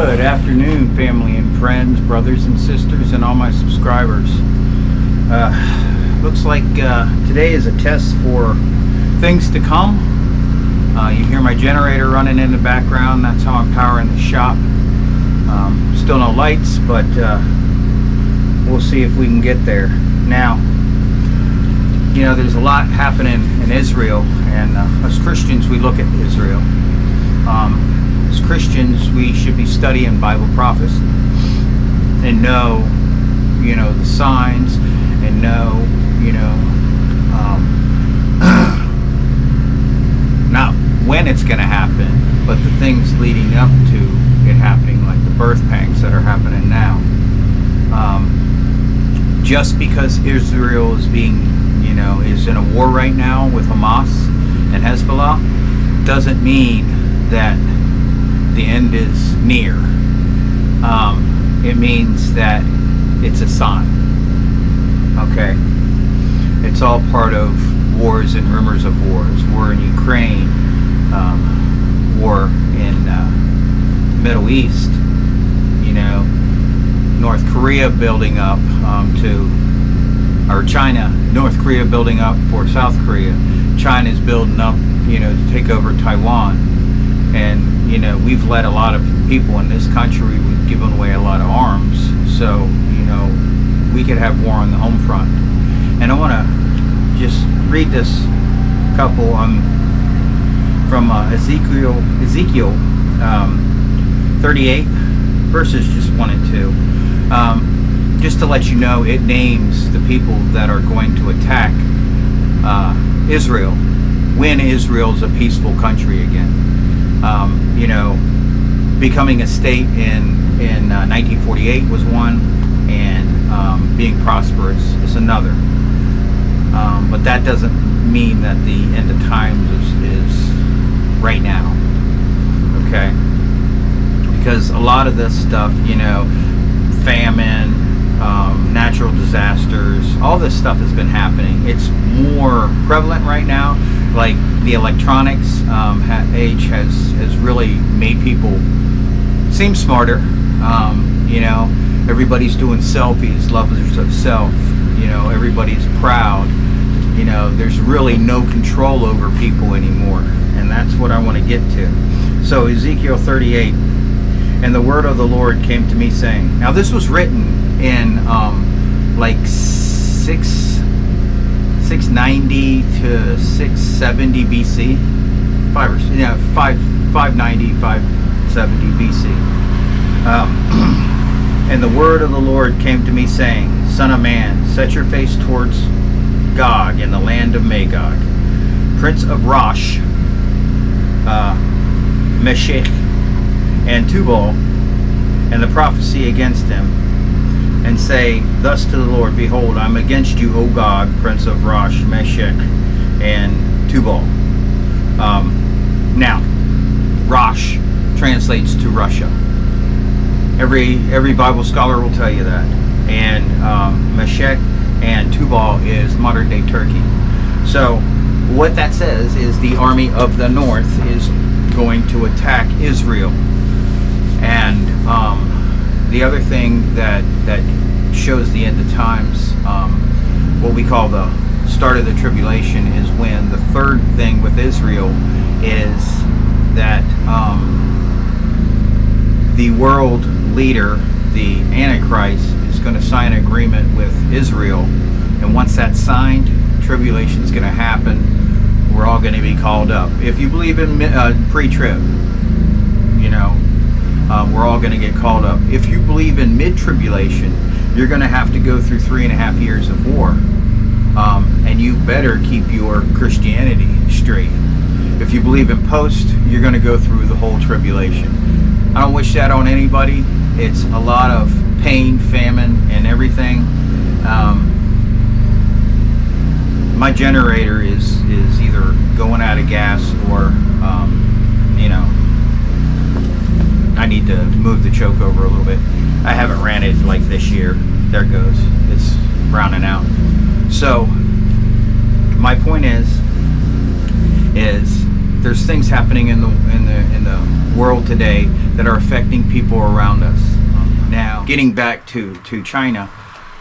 Good afternoon, family and friends, brothers and sisters, and all my subscribers. Looks like today is a test for things to come. You hear my generator running in the background. That's how I'm powering the shop. Still no lights, but we'll see if we can get there. Now, you know, there's a lot happening in Israel, and us Christians, we look at Israel. As Christians, we should be studying Bible prophecy and know, you know, the signs, and know, you know, not when it's going to happen, but the things leading up to it happening, like the birth pangs that are happening now. Just because Israel is being, you know, is in a war right now with Hamas and Hezbollah, doesn't mean that the end is near. It means that it's a sign. Okay? It's all part of wars and rumors of wars. War in Ukraine, war in the Middle East, you know, North Korea building up North Korea building up for South Korea. China's building up, you know, to take over Taiwan. And, you know, we've let a lot of people in this country, we've given away a lot of arms. So, you know, we could have war on the home front. And I want to just read this couple from Ezekiel 38, verses just 1 and 2. Just to let you know, it names the people that are going to attack Israel when Israel's a peaceful country again. You know, becoming a state in 1948 was one, and being prosperous is another. But that doesn't mean that the end of times is right now. Okay? Because a lot of this stuff, you know, famine, natural disasters, all this stuff has been happening. It's more prevalent right now. Like the electronics age has really made people seem smarter. You know, everybody's doing selfies, lovers of self. You know, everybody's proud. You know, there's really no control over people anymore, and that's what I want to get to. So Ezekiel 38, and the word of the Lord came to me saying. Now this was written in like 690 to 670 BC, 590, 570 BC. And the word of the Lord came to me saying, Son of man, set your face towards Gog in the land of Magog, prince of Rosh, Meshech, and Tubal, and the prophecy against him, and say thus to the Lord, Behold, I'm against you, O Gog, prince of Rosh, Meshech, and Tubal. Now, Rosh translates to Russia. Every Bible scholar will tell you that. And Meshech and Tubal is modern day Turkey. So what that says is the army of the north is going to attack Israel. And the other thing that shows the end of times, what we call the start of the tribulation, is when the third thing with Israel is that the world leader, the Antichrist, is going to sign an agreement with Israel. And once that's signed, tribulation is going to happen. We're all going to be called up. If you believe in pre-trib, you know, we're all going to get called up. If you believe in mid-tribulation, you're going to have to go through 3.5 years of war. And you better keep your Christianity straight. If you believe in post, you're going to go through the whole tribulation. I don't wish that on anybody. It's a lot of pain, famine, and everything. My generator is either going out of gas or, you know, I need to move the choke over a little bit. I haven't ran it like this year. There it goes. It's browning out. So my point is there's things happening in the world today that are affecting people around us. Now, getting back to China,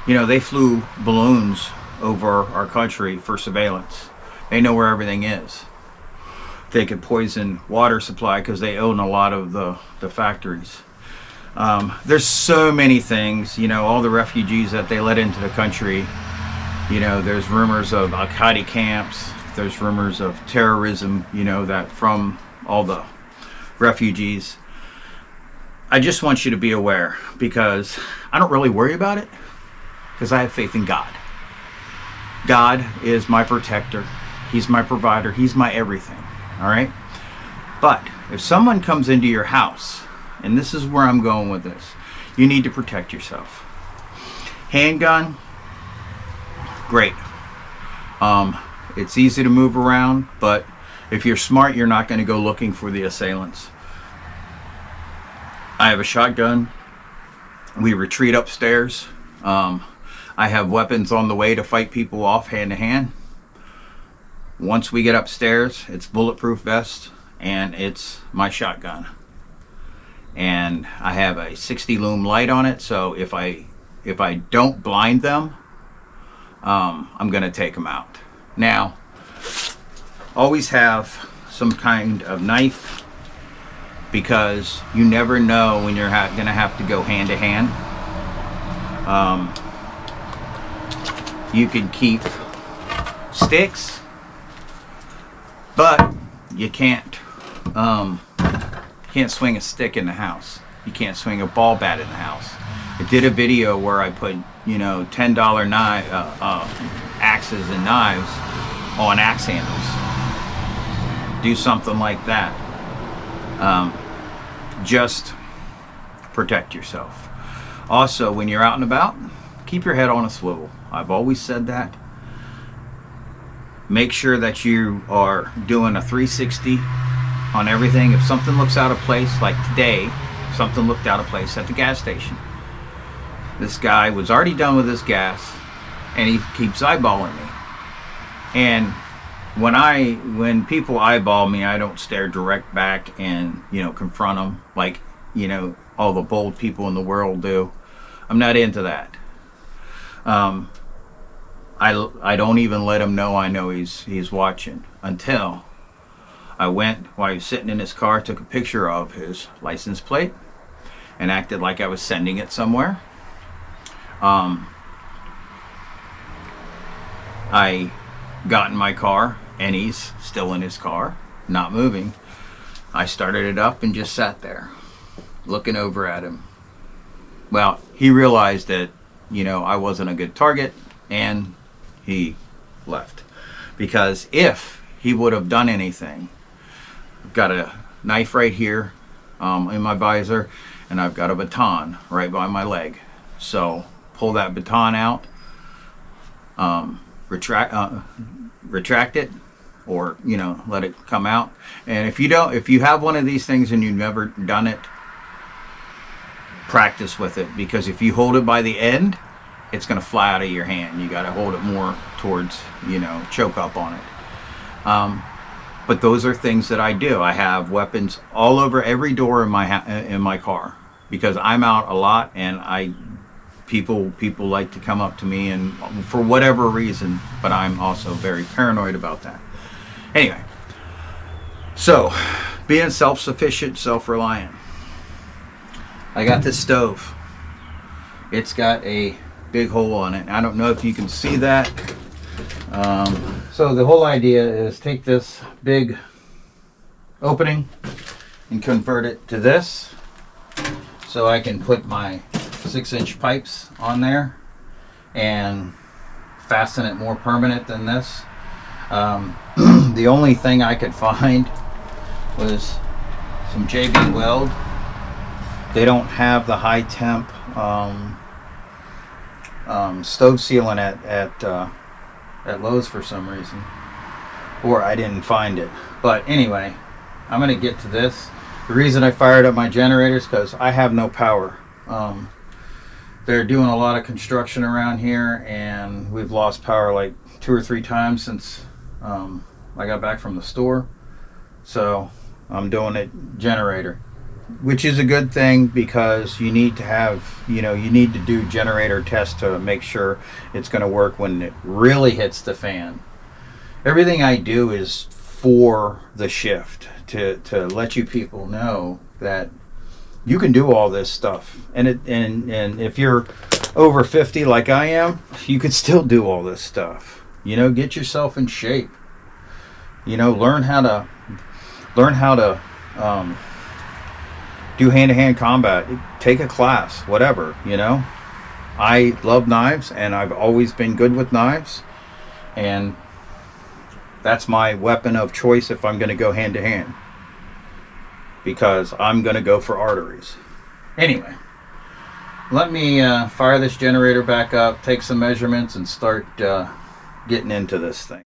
you know, they flew balloons over our country for surveillance. They know where everything is. They could poison water supply because they own a lot of the factories. There's so many things, you know, all the refugees that they let into the country. You know, there's rumors of Al-Qaeda camps. There's rumors of terrorism, you know, that from all the refugees. I just want you to be aware, because I don't really worry about it, because I have faith in God. God is my protector. He's my provider. He's my everything. All right? But if someone comes into your house, and this is where I'm going with this, you need to protect yourself. Handgun, great. It's easy to move around, but if you're smart, you're not going to go looking for the assailants. I have a shotgun. We retreat upstairs. I have weapons on the way to fight people off hand to hand. Once we get upstairs, it's bulletproof vest and it's my shotgun. And I have a 60 lume light on it, so if I don't blind them, I'm going to take them out. Now, always have some kind of knife, because you never know when you're going to have to go hand to hand. You can keep sticks, but you can't swing a stick in the house. You can't swing a ball bat in the house. I did a video where I put, you know, $10 axes and knives on axe handles. Do something like that. Just protect yourself. Also, when you're out and about, keep your head on a swivel. I've always said that. Make sure that you are doing a 360 on everything. If something looks out of place, like today, something looked out of place at the gas station. This guy was already done with his gas, and he keeps eyeballing me. And when people eyeball me, I don't stare direct back and, you know, confront them like, you know, all the bold people in the world do. I'm not into that. I don't even let him know I know he's watching, until I went, while he was sitting in his car, took a picture of his license plate and acted like I was sending it somewhere. I got in my car, and he's still in his car, not moving. I started it up and just sat there, looking over at him. Well, he realized that, you know, I wasn't a good target, and he left. Because if he would have done anything, I've got a knife right here in my visor, and I've got a baton right by my leg. So pull that baton out, retract it, or, you know, let it come out. And if you have one of these things and you've never done it, practice with it, because if you hold it by the end, it's going to fly out of your hand. You got to hold it more towards, you know, choke up on it. But those are things that I do. I have weapons all over every door in my car, because I'm out a lot, and people like to come up to me, and for whatever reason, but I'm also very paranoid about that. Anyway, so being self-sufficient, self-reliant. I got this stove. It's got a big hole on it. I don't know if you can see that. So the whole idea is take this big opening and convert it to this, so I can put my 6-inch pipes on there and fasten it more permanent than this. The only thing I could find was some JB Weld. They don't have the high temp stove sealant at Lowe's for some reason, or I didn't find it. But anyway, I'm gonna get to this. The reason I fired up my generator is because I have no power. They're doing a lot of construction around here, and we've lost power like 2 or 3 times since I got back from the store. So I'm doing it generator, which is a good thing because you need to have, you need to do generator tests to make sure it's going to work when it really hits the fan. Everything I do is for the shift to let you people know that you can do all this stuff, and if you're over 50 like I am, you could still do all this stuff. Get yourself in shape. Learn how to do hand-to-hand combat. Take a class, whatever. I love knives, and I've always been good with knives, and that's my weapon of choice if I'm going to go hand-to-hand, because I'm going to go for arteries. Anyway, let me fire this generator back up, take some measurements, and start getting into this thing.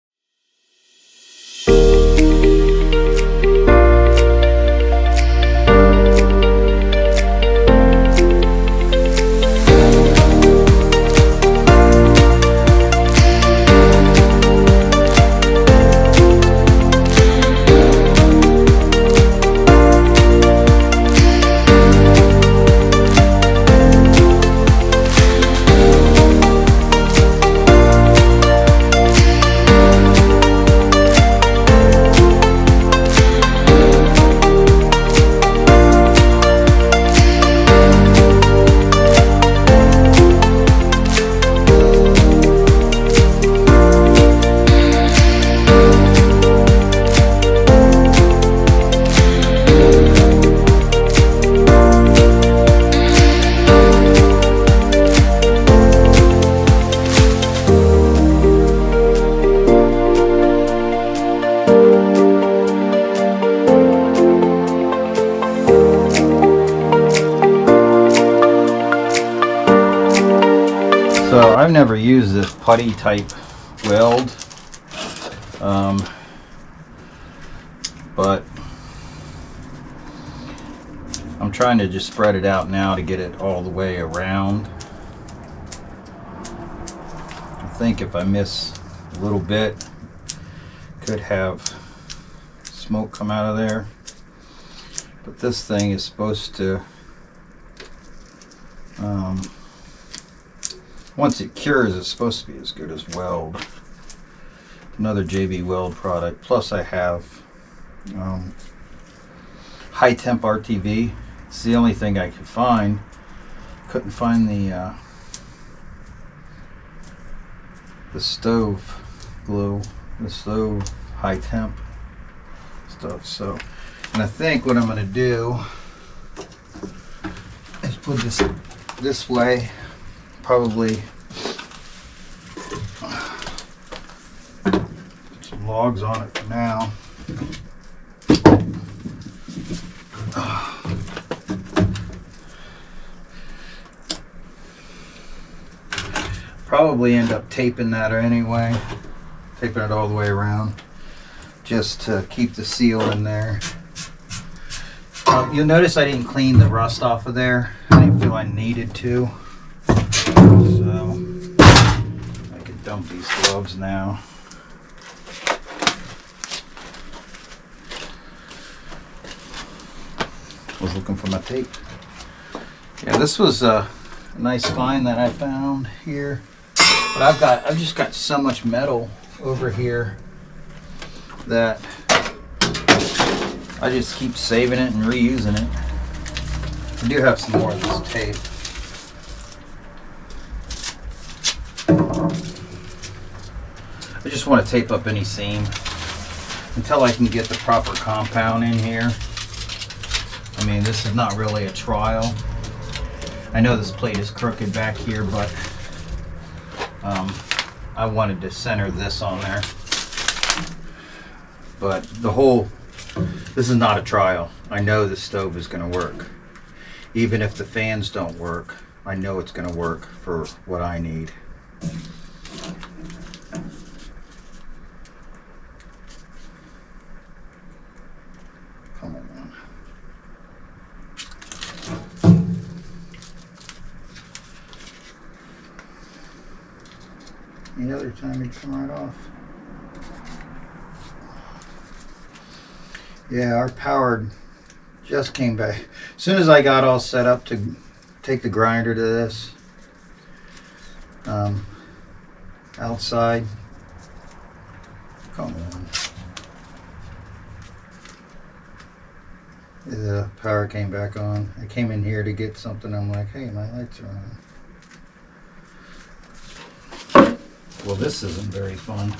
So I've never used this putty type weld, but I'm trying to just spread it out now to get it all the way around. I think if I miss a little bit, could have smoke come out of there, but this thing is supposed to once it cures, it's supposed to be as good as weld. Another JB Weld product. Plus I have high temp RTV. It's the only thing I could find. Couldn't find the stove glue, the stove high temp stuff. So, and I think what I'm going to do is put this way. Probably put some logs on it for now. Probably end up taping that anyway, taping it all the way around just to keep the seal in there. You'll notice I didn't clean the rust off of there. I didn't feel I needed to. So I can dump these gloves now. Was looking for my tape. Yeah, this was a nice find that I found here. But I've just got so much metal over here that I just keep saving it and reusing it. I do have some more of this tape. I just want to tape up any seam until I can get the proper compound in here. I mean, this is not really a trial. I know this plate is crooked back here, but I wanted to center this on there. But this is not a trial. I know the stove is going to work. Even if the fans don't work, I know it's going to work for what I need. Come on. Any other time it'd come right off. Yeah, our power just came back. As soon as I got all set up to take the grinder to this, outside, come on. The power came back on. I came in here to get something. I'm like, hey, my lights are on. Well, this isn't very fun.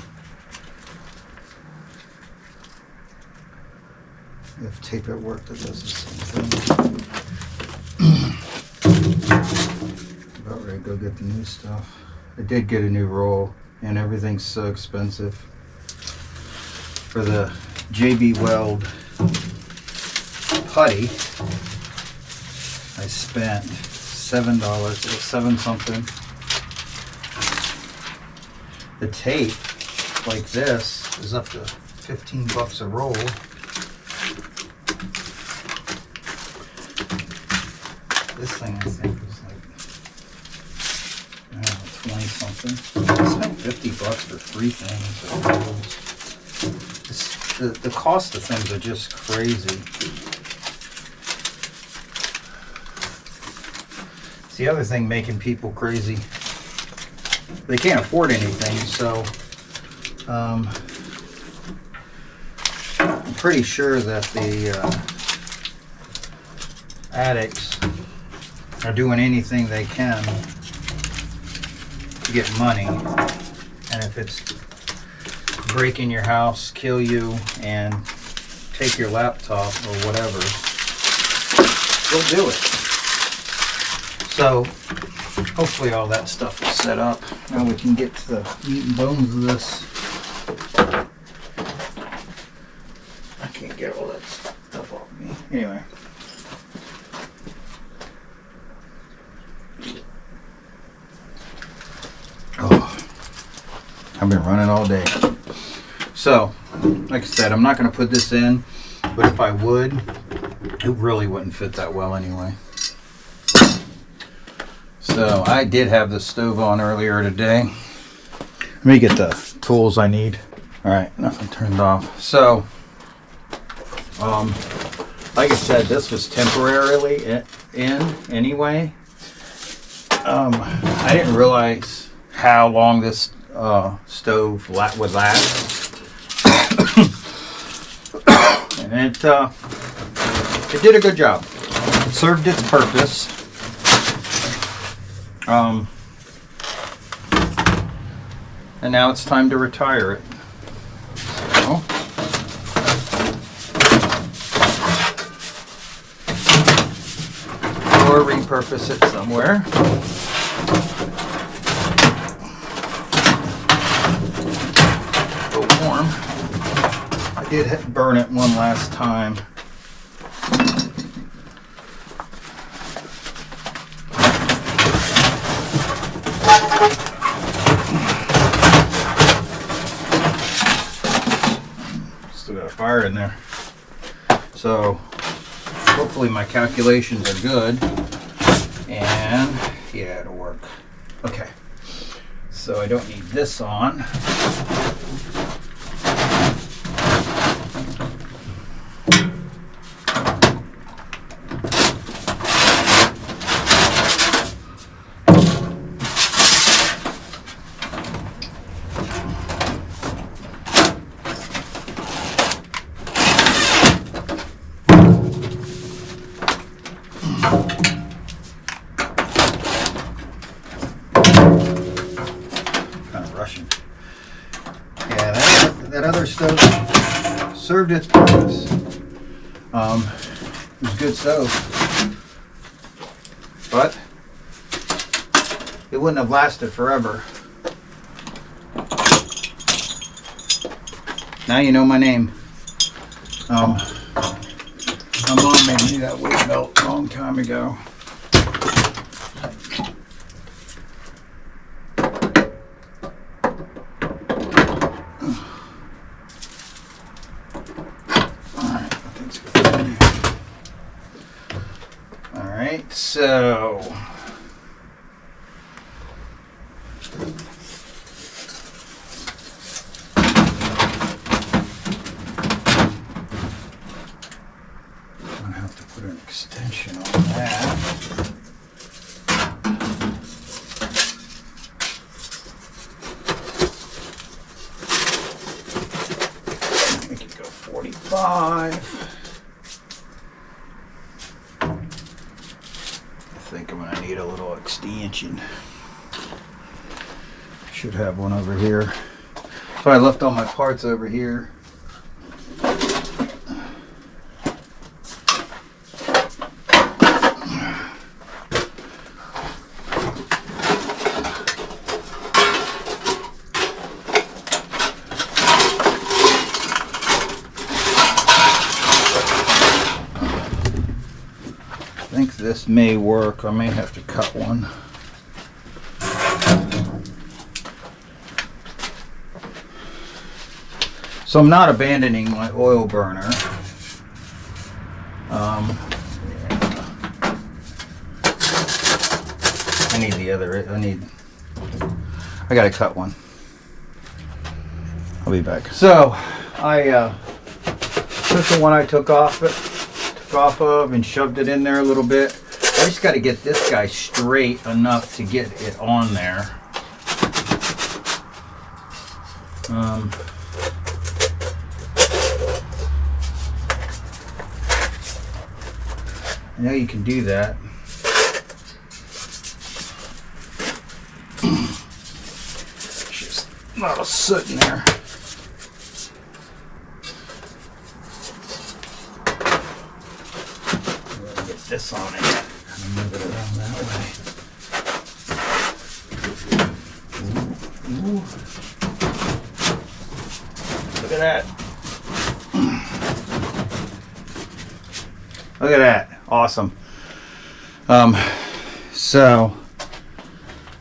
We have tape at work that does the same thing. About ready to go get the new stuff. I did get a new roll, and everything's so expensive. For the JB Weld putty, I spent $7, seven something. The tape, like this, is up to $15 a roll. This thing, I think, was like, I don't know, 20 something. I spent $50 for 3 things. The cost of things are just crazy. It's the other thing making people crazy. They can't afford anything, so I'm pretty sure that the addicts are doing anything they can to get money, and if it's break in your house, kill you, and take your laptop or whatever, they'll do it. So hopefully all that stuff is set up. Now we can get to the meat and bones of this. I can't get all that stuff off me. Anyway. Oh, I've been running all day. So, like I said, I'm not going to put this in, but if I would, it really wouldn't fit that well anyway. So, I did have the stove on earlier today. Let me get the tools I need. Alright, nothing turned off. So, like I said, this was temporarily in anyway. I didn't realize how long this stove would last. And it did a good job. It served its purpose. And now it's time to retire it. So, or repurpose it somewhere. Go warm. I did burn it one last time. Still got a fire in there. So hopefully my calculations are good. And yeah, it'll work. Okay. So I don't need this on. That other stove served its purpose. It was a good stove, but it wouldn't have lasted forever. Now you know my name. My mom made me that wood belt a long time ago. So 5. I think I'm gonna need a little extension. Should have one over here. So I left all my parts over here. I think this may work. I may have to cut one. So I'm not abandoning my oil burner. I need the other. I gotta cut one. I'll be back. So I took the one I took off of and shoved it in there a little bit. I just got to get this guy straight enough to get it on there. I know you can do that. Just a lot of soot in there. Get this on it and move it around that way. Ooh. Look at that. Look at that. Awesome. So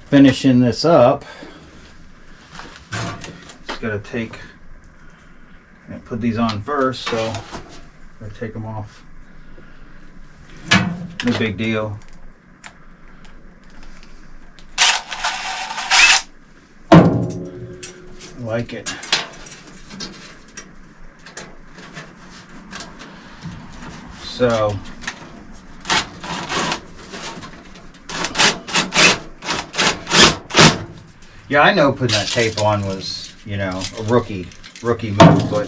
finishing this up, just gotta take and put these on first, so I take them off. No big deal. I like it. So yeah, I know putting that tape on was, a rookie move, but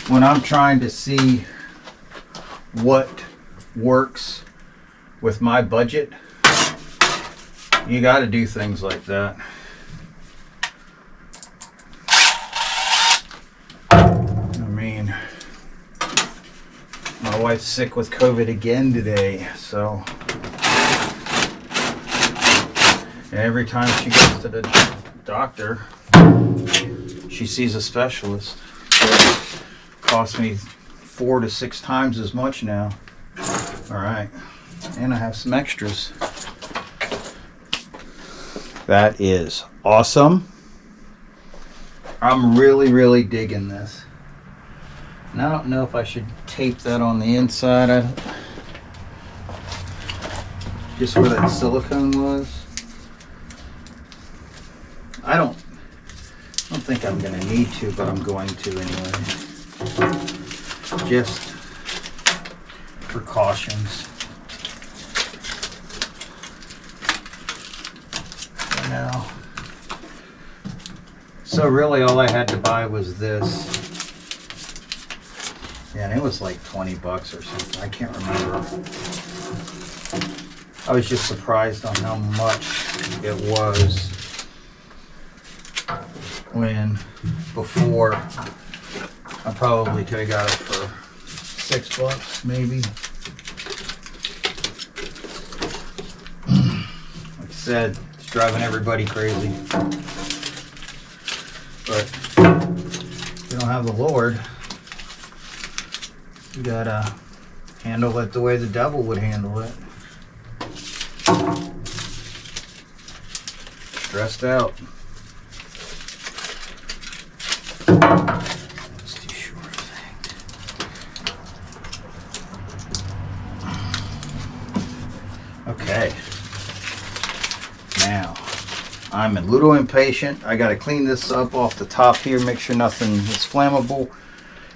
when I'm trying to see what works with my budget, you got to do things like that. I mean, my wife's sick with COVID again today, so every time she goes to the doctor, she sees a specialist. So it costs me 4 to 6 times as much now. All right, and I have some extras. That is awesome. I'm really digging this. And I don't know if I should tape that on the inside. Just where that silicone was. I don't think I'm going to need to, but I'm going to anyway. Just precautions. Now, so really all I had to buy was this. Yeah, and it was like $20 or something. I can't remember. I was just surprised on how much it was. When before I probably could have got it for $6 maybe. Like I said, it's driving everybody crazy. But if you don't have the Lord, you gotta handle it the way the devil would handle it. Stressed out. That's too short, I think. Okay. Now, I'm a little impatient. I gotta clean this up off the top here, make sure nothing is flammable.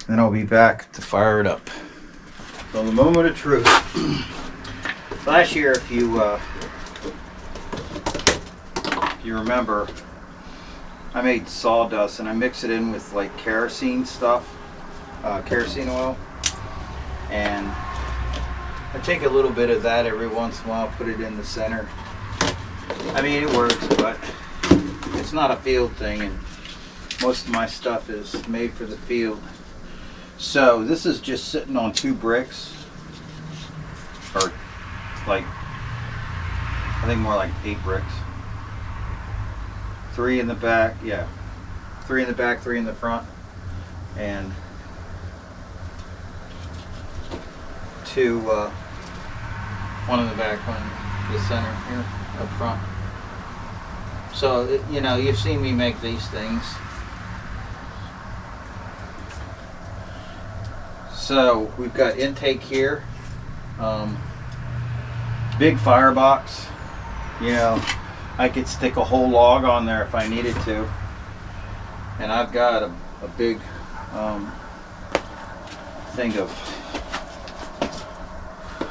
Then I'll be back to fire it up. So the moment of truth. Last year, if you remember, I made sawdust and I mix it in with like kerosene stuff. kerosene oil, and I take a little bit of that every once in a while, put it in the center. I mean, it works, but it's not a field thing, and most of my stuff is made for the field. So this is just sitting on 2 bricks, or like, I think more like 8 bricks. 3 in the back, yeah. 3 in the back, 3 in the front, and 2, 1 in the back, 1 in the center here up front. So, you know, you've seen me make these things. So we've got intake here, big firebox. You know, I could stick a whole log on there if I needed to. And I've got a big thing of,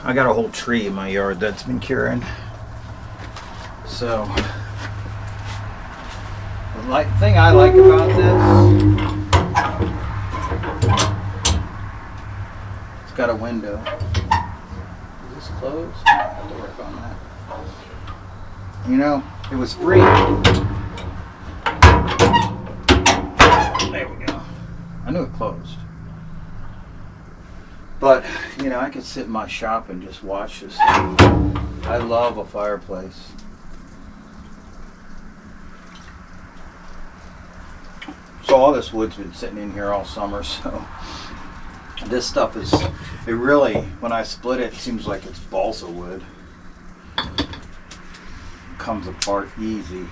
I got a whole tree in my yard that's been curing. So the thing I like about this, it's got a window. Is this closed? I have to work on that. You know, it was free. There we go. I knew it closed. But, you know, I could sit in my shop and just watch this thing. I love a fireplace. So all this wood's been sitting in here all summer, so this stuff is, it really, when I split it, it seems like it's balsa wood. Comes apart easy.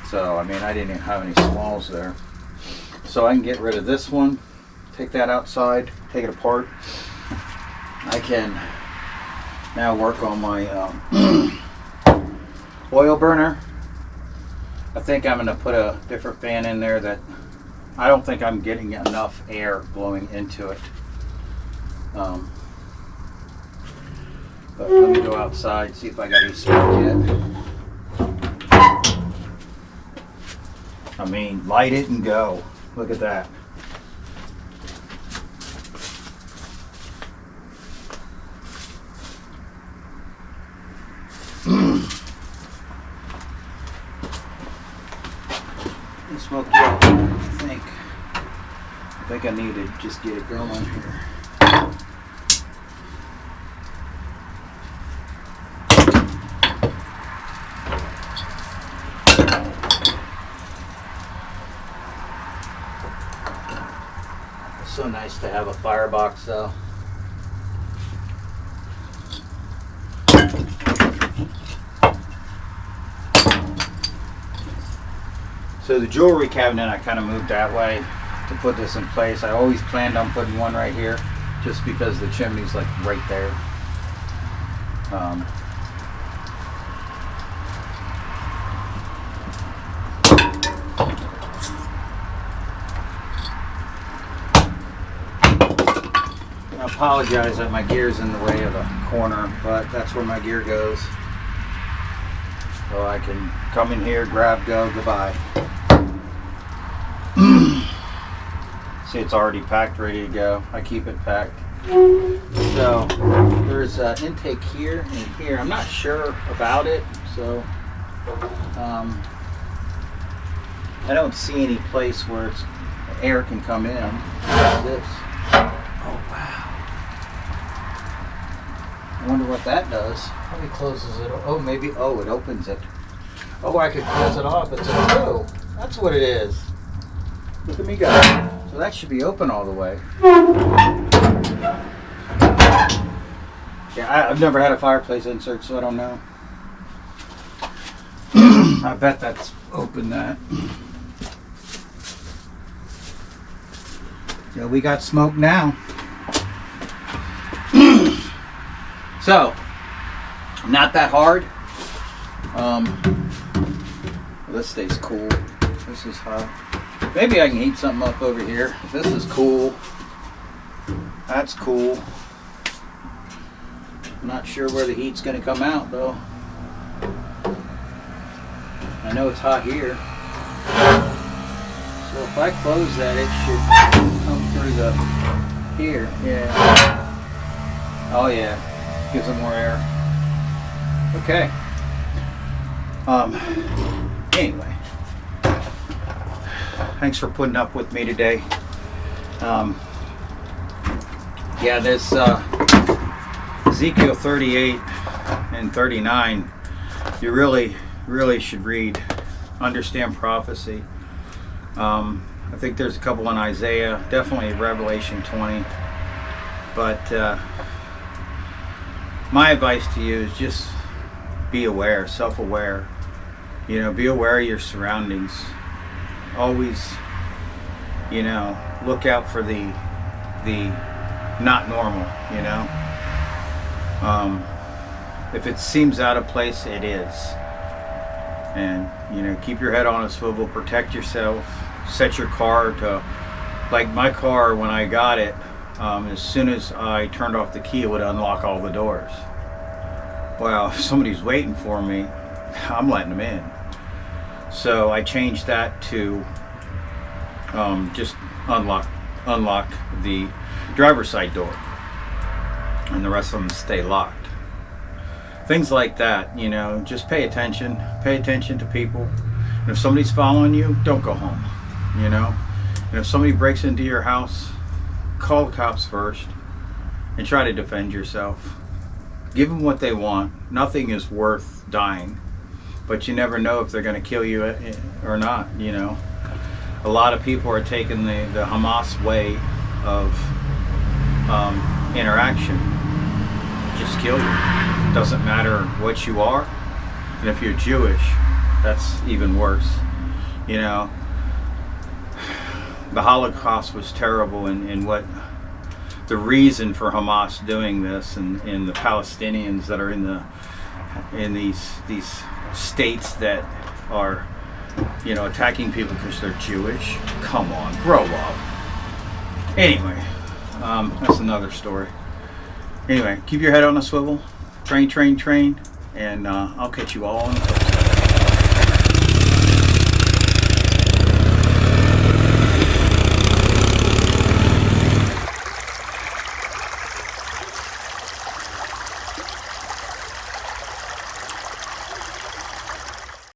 So, I mean, I didn't even have any smalls there. So I can get rid of this one, take that outside, take it apart. I can now work on my oil burner. I think I'm going to put a different fan in there that I don't think I'm getting enough air blowing into it. But let me go outside, see if I got any smoke yet. I mean, light it and go. Look at that. Smoke yet, I think I need to just get it going here. It's so nice to have a firebox though. So the jewelry cabinet, I kind of moved that way to put this in place. I always planned on putting one right here, just because the chimney's like right there. I apologize that my gear's in the way of the corner, but that's where my gear goes. So I can come in here, grab, go, goodbye. See, it's already packed, ready to go. I keep it packed. So there's an intake here and here. I'm not sure about it, so I don't see any place where it's, air can come in. Like this. Oh wow! I wonder what that does. Probably closes it. Oh, maybe. Oh, it opens it. Oh, I could close it off. It's a oh, that's what it is. Look at me go. So that should be open all the way. Yeah, I've never had a fireplace insert, so I don't know. I bet that's open that. Yeah, we got smoke now. So, not that hard. This stays cool. This is hot. Maybe I can heat something up over here. This is cool. That's cool. I'm not sure where the heat's going to come out though. I know it's hot here. So if I close that, it should come through the here. Yeah. Oh yeah. Gives it more air. Okay. Anyway. Thanks for putting up with me today. Yeah, this Ezekiel 38 and 39, you really should read. Understand prophecy. I think there's a couple in Isaiah, definitely Revelation 20. But my advice to you is just be aware, self-aware. You know, be aware of your surroundings. Always, you know, look out for the not normal, you know. If it seems out of place, it is. And, you know, keep your head on a swivel, protect yourself, set your car to, like my car when I got it, as soon as I turned off the key, it would unlock all the doors. Well, if somebody's waiting for me, I'm letting them in. So I changed that to just unlock the driver's side door, and the rest of them stay locked. Things like that, you know, just pay attention to people. And if somebody's following you, don't go home, you know. And if somebody breaks into your house, call the cops first and try to defend yourself. Give them what they want. Nothing is worth dying, but you never know if they're going to kill you or not, you know. A lot of people are taking the Hamas way of interaction. Just kill you. Doesn't matter what you are. And if you're Jewish, that's even worse. You know, the Holocaust was terrible, and what the reason for Hamas doing this, and the Palestinians that are in these states that are, you know, attacking people because they're Jewish. Come on, grow up. Anyway, that's another story. Anyway, keep your head on a swivel. Train, and I'll catch you all on the flip side.